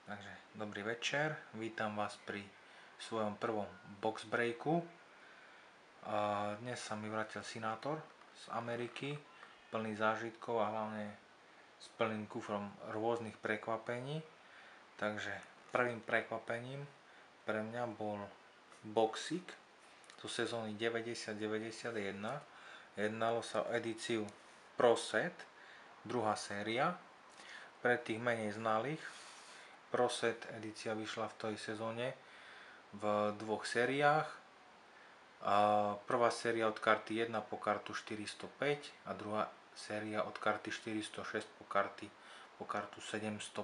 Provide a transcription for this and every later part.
Takže dobrý večer, vítam vás pri svojom prvom box breaku. Dnes sa mi vrátil Senátor z Ameriky, plný zážitkov a hlavne s plným kufrom rôznych prekvapení. Takže prvým prekvapením pre mňa bol boxík zo sezóny 90-91. Jednalo sa o edíciu Pro Set, druhá séria. Pre tých menej znalých, Pro Set edícia vyšla v tej sezóne v dvoch sériách. Prvá séria od karty 1 po kartu 405 a druhá séria od karty 406 po kartu 705.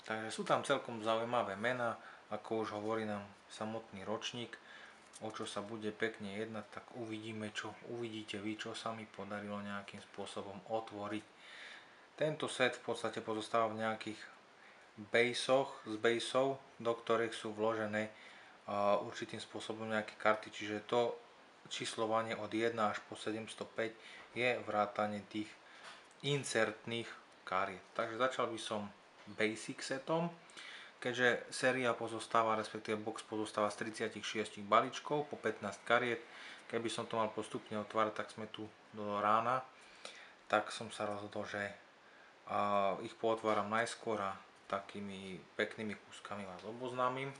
Takže sú tam celkom zaujímavé mená, ako už hovorí nám samotný ročník. O čo sa bude pekne jednať, tak uvidíte vy, čo sa mi podarilo nejakým spôsobom otvoriť. Tento set v podstate pozostáva v nejakých baseov, do ktorých sú vložené určitým spôsobom nejaké karty, čiže to číslovanie od 1 až po 705 je vrátane tých insertných kariet. Takže začal by som basic setom, keďže séria pozostáva, respektíve box pozostáva z 36 balíčkov po 15 kariet. Keby som to mal postupne otvárať, tak sme tu do rána, tak som sa rozhodol, že ich pootváram najskôr a takými peknými kúskami vás oboznámim.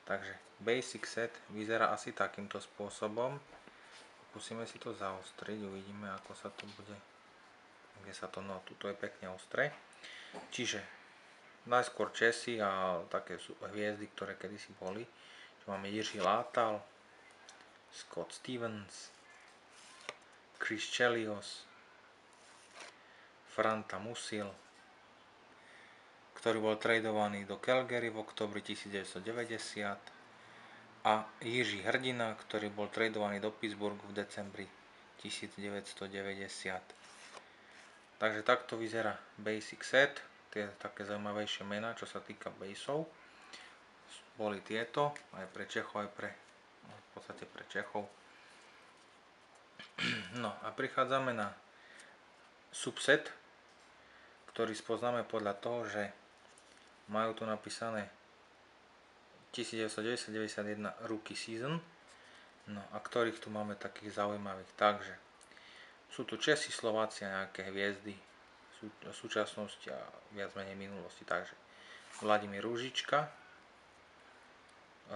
Takže basic set vyzerá asi takýmto spôsobom. Pokúsime si to zaostriť, uvidíme, ako sa to bude, kde sa to, no tuto je pekne ostré. Čiže najskôr česy a také sú hviezdy, ktoré kedysi boli. Čo máme Jiří Látal, Scott Stevens, Chris Chelios, Franta Musil, ktorý bol tradovaný do Calgary v októbri 1990, a Jiří Hrdina, ktorý bol tradovaný do Pittsburghu v decembri 1990. Takže takto vyzerá basic set. Tie také zaujímavejšie mená, čo sa týka baseov, boli tieto, aj pre Čechov, v podstate pre Čechov. No a prichádzame na subset, ktorý spoznáme podľa toho, že majú tu napísané 1990-91 Rookie Season, no a ktorých tu máme takých zaujímavých. Takže sú tu Česi, Slováci a nejaké hviezdy v súčasnosti a viac menej minulosti. Takže Vladimír Rúžička,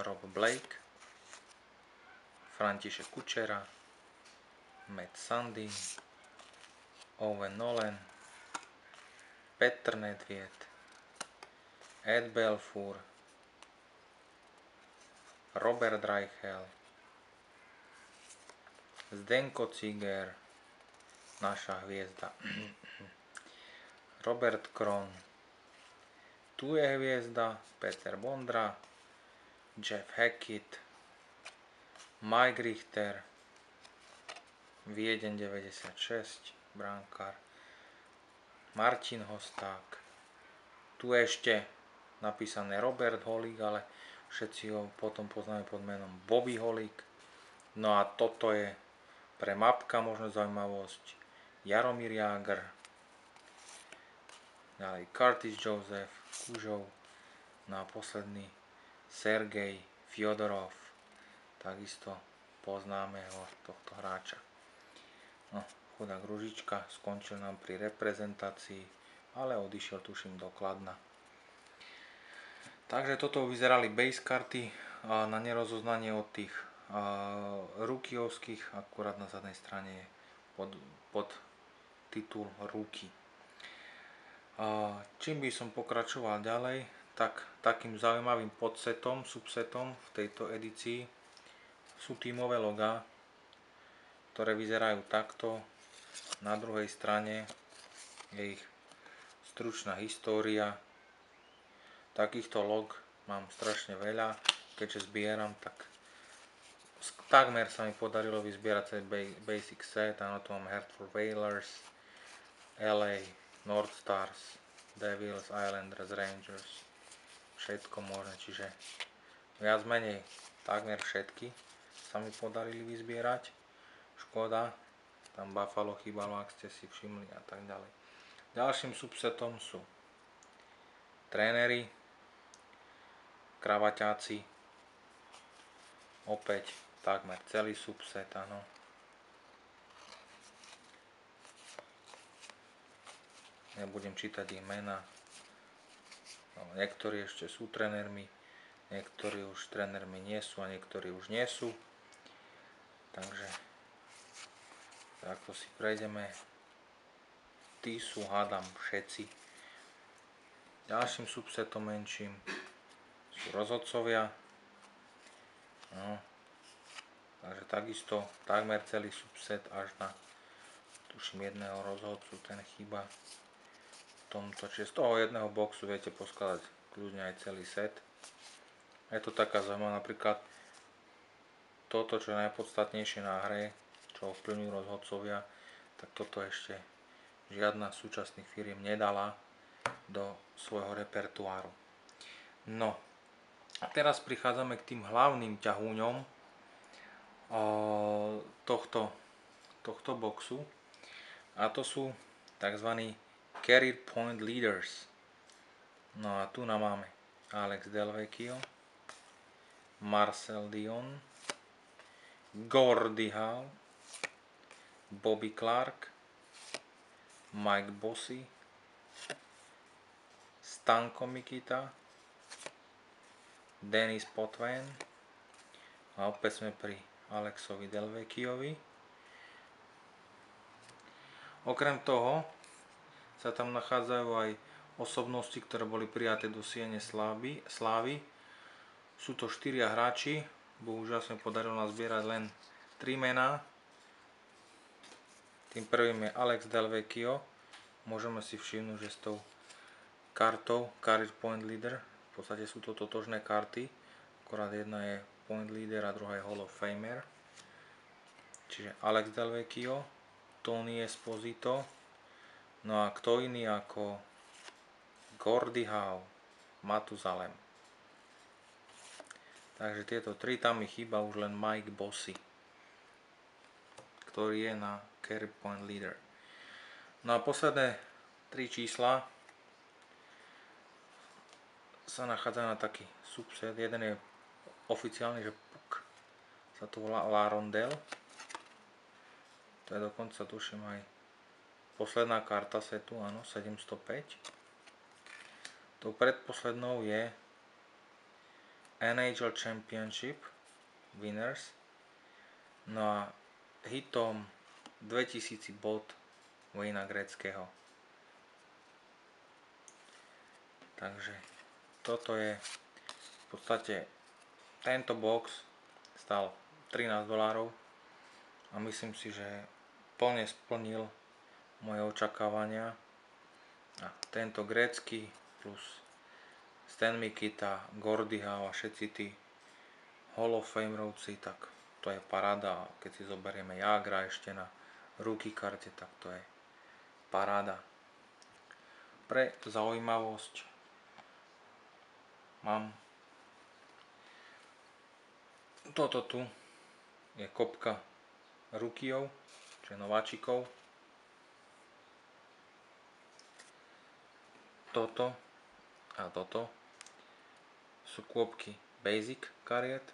Rob Blake, František Kučera, Matt Sundin, Owen Nolan, Petr Nedvěd, Ed Belfour, Robert Reichel, Zdenko Ciger, naša hviezda, Robert Kron, tu je hviezda, Peter Bondra, Jeff Hackett, Mike Richter, Viedeň 96, brankár, Martin Hosták, tu ešte napísané Robert Holík, ale všetci ho potom poznáme pod menom Bobby Holík. No a toto je pre mapka možno zaujímavosť Jaromír Jágr, ďalej Curtis Joseph, Kužov, no a posledný Sergej Fjodorov, takisto poznáme ho, tohto hráča. No, chudák Ružička skončil nám pri reprezentácii, ale odišiel tuším do Kladna. Takže toto vyzerali base karty na nerozoznanie od tých rookievských, akurát na zadnej strane je pod titul Rookie. Čím by som pokračoval ďalej, tak takým zaujímavým podsetom, subsetom v tejto edícii sú tímové logá, ktoré vyzerajú takto. Na druhej strane je ich stručná história. Takýchto log mám strašne veľa, keďže zbieram, tak takmer sa mi podarilo vyzbierať celý basic set. Áno, tu mám Hartford Whalers, LA, North Stars, Devils, Islanders, Rangers, všetko možné, čiže viac menej takmer všetky sa mi podarili vyzbierať. Škoda, tam Buffalo chýbalo, ak ste si všimli a tak ďalej. Ďalším subsetom sú tréneri, kravaťáci, opäť takmer celý subset, áno. Nebudem čítať ich mená. No, niektorí ešte sú trénermi, niektorí už trénermi nie sú a niektorí už nie sú. Takže takto si prejdeme. Tí sú, hádam, všetci. Ďalším subsetom menším sú rozhodcovia. No. Takže takisto takmer celý subset až na, tuším, jedného rozhodcu, ten chýba v tomto, čiže z toho jedného boxu viete poskladať kľudne aj celý set. Je to taká zaujímavá, napríklad toto, čo je najpodstatnejšie na hre, čo ovplyvňujú rozhodcovia, tak toto ešte žiadna z súčasných firiem nedala do svojho repertoáru. No, a teraz prichádzame k tým hlavným ťahúňom tohto boxu, a to sú tzv. Career Point Leaders. No a tu nám máme Alex Del Vecchio, Marcel Dion, Gordie Howe, Bobby Clark, Mike Bossy, Stanko Mikita, Denis Potvin, a opäť sme pri Alexovi Del Vecchiovi. Okrem toho sa tam nachádzajú aj osobnosti, ktoré boli prijaté do Siene Slávy. Sú to 4 hráči, bohužiaľ sa mi podarilo nazbierať len 3 mená. Tým prvým je Alex Del Vecchio. Môžeme si všimnúť, že s tou kartou Career Point Leader, v podstate sú to totožné karty, akorát jedna je Point Leader a druhá je Hall of Famer. Čiže Alex Del Vecchio, Tony Esposito, no a kto iný ako Gordie Howe, Matuzalem. Takže tieto 3, tam mi chýba už len Mike Bossy, ktorý je na Career Point Leader. No a posledné 3 čísla sa nachádzajú na taký subset. Jeden je oficiálny, že PUK, sa to volá La Rondelle. To je dokonca, tuším, aj posledná karta setu, áno, 705. Tou predposlednou je NHL Championship Winners. No a hitom 2000 bod Wayna Gretzkyho. Takže toto je v podstate, tento box stal $13 a myslím si, že plne splnil moje očakávania. A tento Gretzky plus Stan Mikita, Gordie Howe a všetci tí Hall of Famerovci, tak to je paráda. Keď si zoberieme Jágra ešte na rookie karte, tak to je paráda. Pre zaujímavosť mám toto tu, je kopka rookieov, čiže nováčikov. Toto a toto sú kôpky Basic kariet.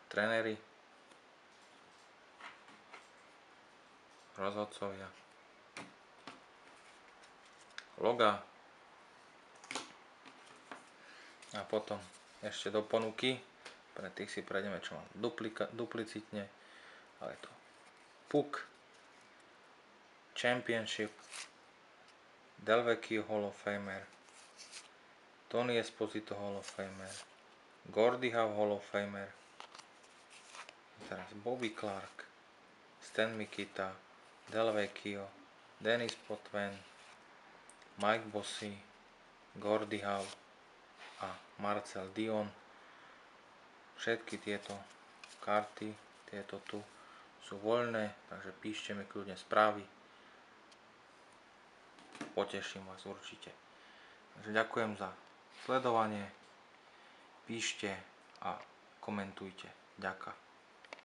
Tréneri, rozhodcovia, loga a potom ešte do ponuky, pre tých si prejdeme, čo mám duplicitne, ale to PUK Championship, Del Vecchio Hall of Famer, Tony Esposito Hall of Famer, Gordie Howe Hall of Famer, teraz Bobby Clark, Stan Mikita, Del Vecchio, Denis Potvin, Mike Bossy, Gordie Howe a Marcel Dion. Všetky tieto karty, tieto tu sú voľné, takže píšte mi kľudne správy. Poteším vás určite. Takže ďakujem za sledovanie, píšte a komentujte. Ďakujem.